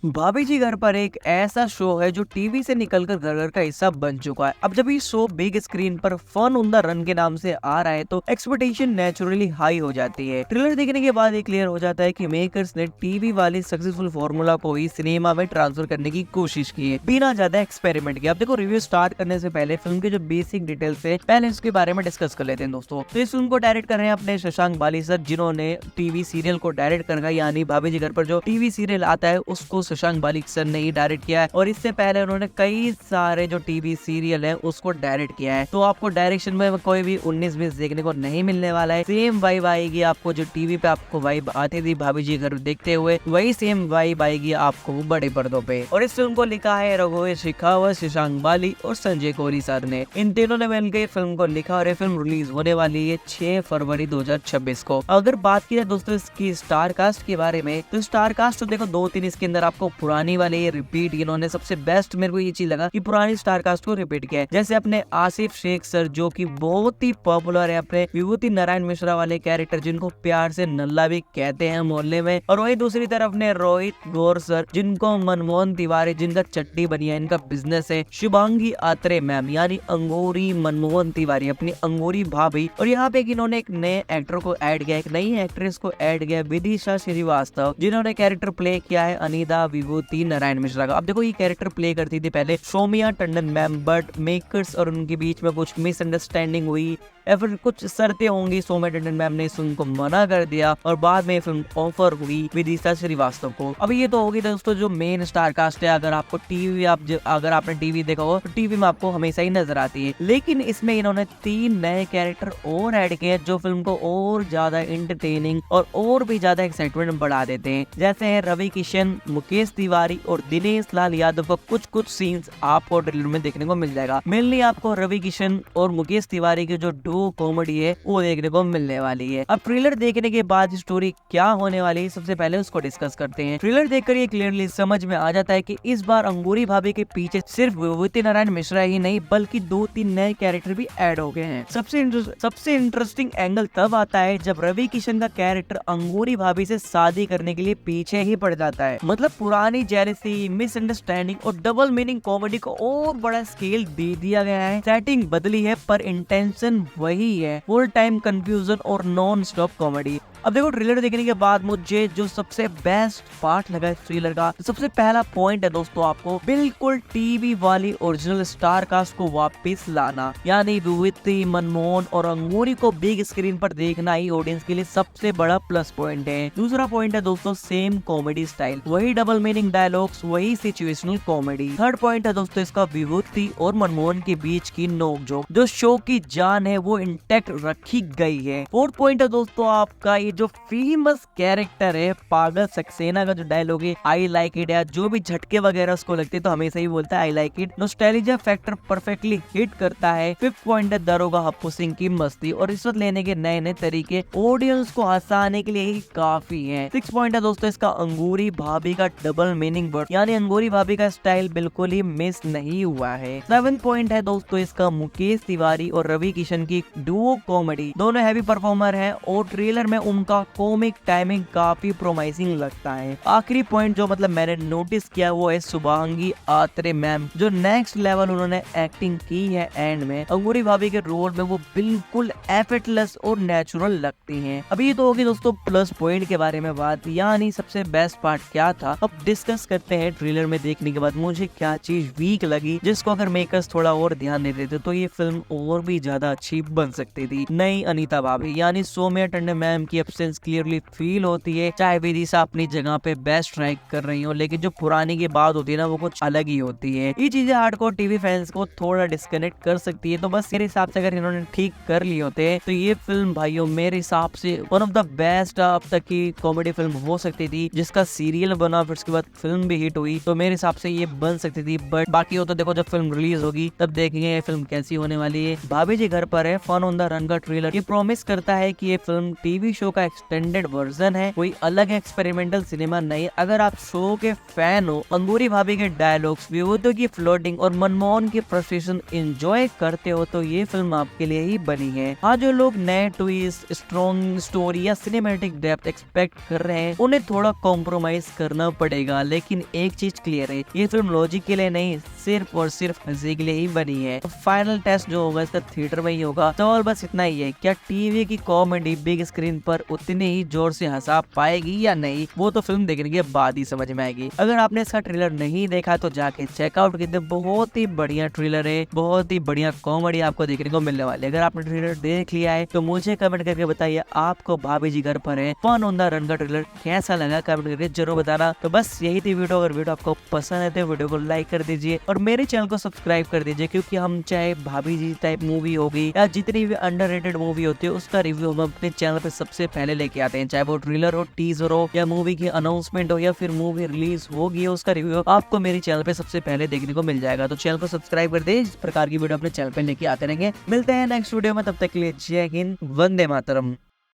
भाभी जी घर पर एक ऐसा शो है जो टीवी से निकलकर घर घर का हिस्सा बन चुका है। अब जब ये शो बिग स्क्रीन पर फन ऑन द रन के नाम से आ रहा है तो एक्सपेक्टेशन नेचुरली हाई हो जाती है। ट्रेलर देखने के बाद ये क्लियर हो जाता है कि मेकर्स ने टीवी वाली सक्सेसफुल फॉर्मूला को ही सिनेमा में ट्रांसफर करने की कोशिश की है बिना ज्यादा एक्सपेरिमेंट किए। अब देखो, रिव्यू स्टार्ट करने से पहले फिल्म के जो बेसिक डिटेल्स है पहले इसके बारे में डिस्कस कर लेते हैं दोस्तों। तो इस फिल्म को डायरेक्ट कर रहे हैं अपने शशांक बाली सर, जिन्होंने टीवी सीरियल को डायरेक्ट कर, यानी भाभी जी घर पर जो टीवी सीरियल आता है उसको शशांक बाली सर ने ही डायरेक्ट किया है। और इससे पहले उन्होंने कई सारे जो टीवी सीरियल है उसको डायरेक्ट किया है। तो आपको डायरेक्शन में कोई भी 19-20 देखने को नहीं मिलने वाला है। सेम वाइब आएगी आपको जो टीवी पे आपको वाइब आती थी भाभी जी घर देखते हुए, वही सेम वाइब आएगी आपको बड़े पर्दों पे। और इस फिल्म को लिखा है रघुवीर शेखावत, शशांक बाली और संजय कोहली सर ने। इन तीनों ने मिलकर फिल्म को लिखा और ये फिल्म रिलीज होने वाली है 6 फरवरी 2026 को। अगर बात की जाए दोस्तों इसकी स्टार कास्ट के बारे में, तो स्टार कास्ट तो देखो 2-3 इसके अंदर आपको पुरानी वाले ये रिपीट, इन्होंने सबसे बेस्ट मेरे को ये चीज लगा कि पुरानी स्टार कास्ट को रिपीट किया है। जैसे अपने आसिफ शेख सर जो कि बहुत ही पॉपुलर है अपने विभूति नारायण मिश्रा वाले कैरेक्टर, जिनको प्यार से नल्ला भी कहते हैं मोहल्ले में। और वही दूसरी तरफ अपने रोहित गौर सर, जिनको मनमोहन तिवारी, जिनका चट्टी बनिया इनका बिजनेस है। शुभांगी आत्रे मैम यानी अंगूरी मनमोहन तिवारी अपनी अंगूरी भाभी। और यहाँ पे इन्होंने एक नए एक्टर को ऐड किया, एक नई एक्ट्रेस को ऐड किया, विदिशा श्रीवास्तव, जिन्होंने कैरेक्टर प्ले किया है अनीता विभूति नारायण मिश्रा का। अब देखो ये कैरेक्टर प्ले करती थी पहले Saumya Tandon ma'am, but makers और उनके बीच में कुछ मिसअंडरस्टैंडिंग हुई या फिर कुछ शर्तें होंगी। सौम्या टंडन मैम ने इस फिल्म को मना कर दिया और बाद में फिल्म ऑफर हुई विदिशा श्रीवास्तव को। अब ये तो होगी दोस्तों जो मेन स्टार कास्ट है। अगर आपको टीवी अगर आपने टीवी देखा हो तो टीवी में आपको हमेशा ही नजर आती है। लेकिन इसमें इन्होंने 3 नए कैरेक्टर और ऐड किए जो फिल्म को और ज्यादा इंटरटेनिंग और भी ज्यादा एक्साइटमेंट बढ़ा देते हैं। जैसे है रवि किशन, मुकेश तिवारी और दिनेश लाल यादव का कुछ सीन्स आपको ट्रेलर में देखने को मिल जाएगा। मेनली आपको रवि किशन और मुकेश तिवारी की जो डुओ कॉमेडी है वो देखने को मिलने वाली है। अब ट्रेलर देखने के बाद स्टोरी क्या होने वाली है सबसे पहले उसको डिस्कस करते हैं। ट्रेलर देखकर ये क्लियरली समझ में आ जाता है कि इस बार अंगूरी भाभी के पीछे सिर्फ विभूति नारायण मिश्रा ही नहीं बल्कि 2-3 नए कैरेक्टर भी ऐड हो गए हैं। सबसे इंटरेस्टिंग एंगल तब आता है जब रवि किशन का कैरेक्टर अंगूरी भाभी से शादी करने के लिए पीछे ही पड़ जाता है। मतलब पुरानी जेलसी, मिसअंडरस्टैंडिंग और डबल मीनिंग कॉमेडी को और बड़ा स्केल दे दिया गया है। सेटिंग बदली है पर इंटेंशन वही है, फुल टाइम कंफ्यूजन और नॉन स्टॉप कॉमेडी। अब देखो ट्रेलर देखने के बाद मुझे जो सबसे बेस्ट पार्ट लगा इस ट्रेलर का, सबसे पहला पॉइंट है दोस्तों आपको बिल्कुल टीवी वाली ओरिजिनल स्टार कास्ट को वापस लाना, यानी विभूति, मनमोहन और अंगूरी को बिग स्क्रीन पर देखना ही ऑडियंस के लिए सबसे बड़ा प्लस पॉइंट है। दूसरा पॉइंट है दोस्तों सेम कॉमेडी स्टाइल, वही डबल मीनिंग डायलॉग्स, वही सिचुएशनल कॉमेडी। थर्ड पॉइंट है दोस्तों इसका विभूति और मनमोहन के बीच की नोकझोंक, जो शो की जान है वो इंटैक्ट रखी गई है। फोर्थ पॉइंट है दोस्तों आपका जो फेमस कैरेक्टर है पागल सक्सेना का जो डायलॉग है आई लाइक इट, या जो भी झटके वगैरह उसको लगते हैं तो हमेशा ही बोलता है I like it. Nostalgia factor perfectly hit करता है। फिफ्थ पॉइंट है दरोगा हप्पू सिंह की मस्ती और रिश्वत लेने के नए नए तरीके ऑडियंस को हंसाने के लिए ही काफी है। सिक्स पॉइंट है दोस्तों इसका अंगूरी भाभी का डबल मीनिंग वर्ड, यानी अंगूरी भाभी का स्टाइल बिल्कुल ही मिस नहीं हुआ है। सेवेंथ पॉइंट है दोस्तों इसका मुकेश तिवारी और रवि किशन की डुओ कॉमेडी, दोनों हैवी परफॉर्मर है और ट्रेलर में उनका कॉमिक टाइमिंग काफी प्रोमाइसिंग लगता है। आखिरी पॉइंट जो मतलब मैंने नोटिस किया वो है शुभांगी आत्रे मैम, जो नेक्स्ट लेवल उन्होंने एक्टिंग की है एंड में। अंगूरी भाभी के रोल में वो बिल्कुल एफर्टलेस और नेचुरल लगती हैं। अभी तो होगी दोस्तों प्लस पॉइंट के बारे में बात, यानी सबसे बेस्ट पार्ट क्या था। अब डिस्कस करते हैं ट्रेलर में देखने के बाद मुझे क्या चीज वीक लगी, जिसको अगर मेकर्स थोड़ा और ध्यान दे देते तो ये फिल्म और भी ज्यादा अच्छी बन सकती थी। नई अनीता भाभी यानी सौम्या टंडन मैम की एब्सेंस क्लियरली फील होती है। चाहे विदिशा अपनी जगह पे बेस्ट ट्रैक कर रही हो, लेकिन जो पुरानी की बात होती है ना वो कुछ अलग ही होती है। ये चीजें हार्डकोर टीवी फैंस को थोड़ा डिस्कनेक्ट कर सकती है। तो बस मेरे हिसाब से अगर इन्होंने ठीक कर लिए होते तो ये फिल्म भाइयों मेरे हिसाब से वन ऑफ द बेस्ट अब तक की कॉमेडी फिल्म हो सकती थी, जिसका सीरियल बना फिर उसके बाद फिल्म भी हिट हुई। तो मेरे हिसाब से ये बन सकती थी। बट बाकी हो तो देखो जब फिल्म रिलीज होगी तब देखेंगे ये फिल्म कैसी होने वाली है। भाभी जी घर पर है फन ऑन द रन का ट्रेलर ये प्रॉमिस करता है कि ये फिल्म टीवी शो का एक्सटेंडेड वर्जन है, कोई अलग एक्सपेरिमेंटल सिनेमा नहीं। अगर आप शो के फैन हो, अंगूरी भाभी के डायलॉग्स, विभूतियों की फ्लोटिंग और मनमोहन की फ्रस्ट्रेशन एंजॉय करते हो तो ये फिल्म आपके लिए ही बनी है। हाँ, जो लोग नए ट्विस्ट, स्ट्रॉन्ग स्टोरी या सिनेमैटिक डेप्थ एक्सपेक्ट कर रहे हैं उन्हें थोड़ा कॉम्प्रोमाइज करना पड़ेगा, लेकिन एक चीज क्लियर है, ये फिल्म लॉजिक के लिए नहीं, सिर्फ और सिर्फ हंसी के लिए ही बनी है। तो फाइनल टेस्ट जो होगा इसका थिएटर में ही होगा। तो और बस इतना ही है, क्या टीवी की कॉमेडी बिग स्क्रीन पर उतनी ही जोर से हंसा पाएगी या नहीं, वो तो फिल्म देखने के बाद ही समझ में आएगी। अगर आपने इसका ट्रेलर नहीं देखा तो जाके चेकआउट कीजिए, बहुत ही बढ़िया ट्रेलर है, बहुत ही बढ़िया कॉमेडी आपको देखने को मिलने वाली है। अगर आपने ट्रेलर देख लिया है तो मुझे कमेंट करके बताइए आपको भाभी जी घर पर है फन ऑन द रन का ट्रेलर कैसा लगा, कमेंट करके जरूर बताना। तो बस यही थी वीडियो। अगर वीडियो आपको पसंद है तो वीडियो को लाइक कर दीजिए और मेरे चैनल को सब्सक्राइब कर दीजिए, क्योंकि हम चाहे भाभी जी टाइप मूवी होगी या जितनी भी अंडररेटेड मूवी होती है उसका रिव्यू हम अपने चैनल पे सबसे पहले लेके आते हैं, चाहे वो ट्रेलर हो, टीजर हो या मूवी की अनाउंसमेंट हो या फिर मूवी रिलीज होगी उसका रिव्यू आपको मेरे चैनल पे सबसे पहले देखने को मिल जाएगा। तो चैनल को सब्सक्राइब कर दे, इस प्रकार की वीडियो अपने चैनल पे लेके आते रहेंगे। मिलते हैं नेक्स्ट वीडियो में, तब तक के लिए जय हिंद, वंदे मातरम।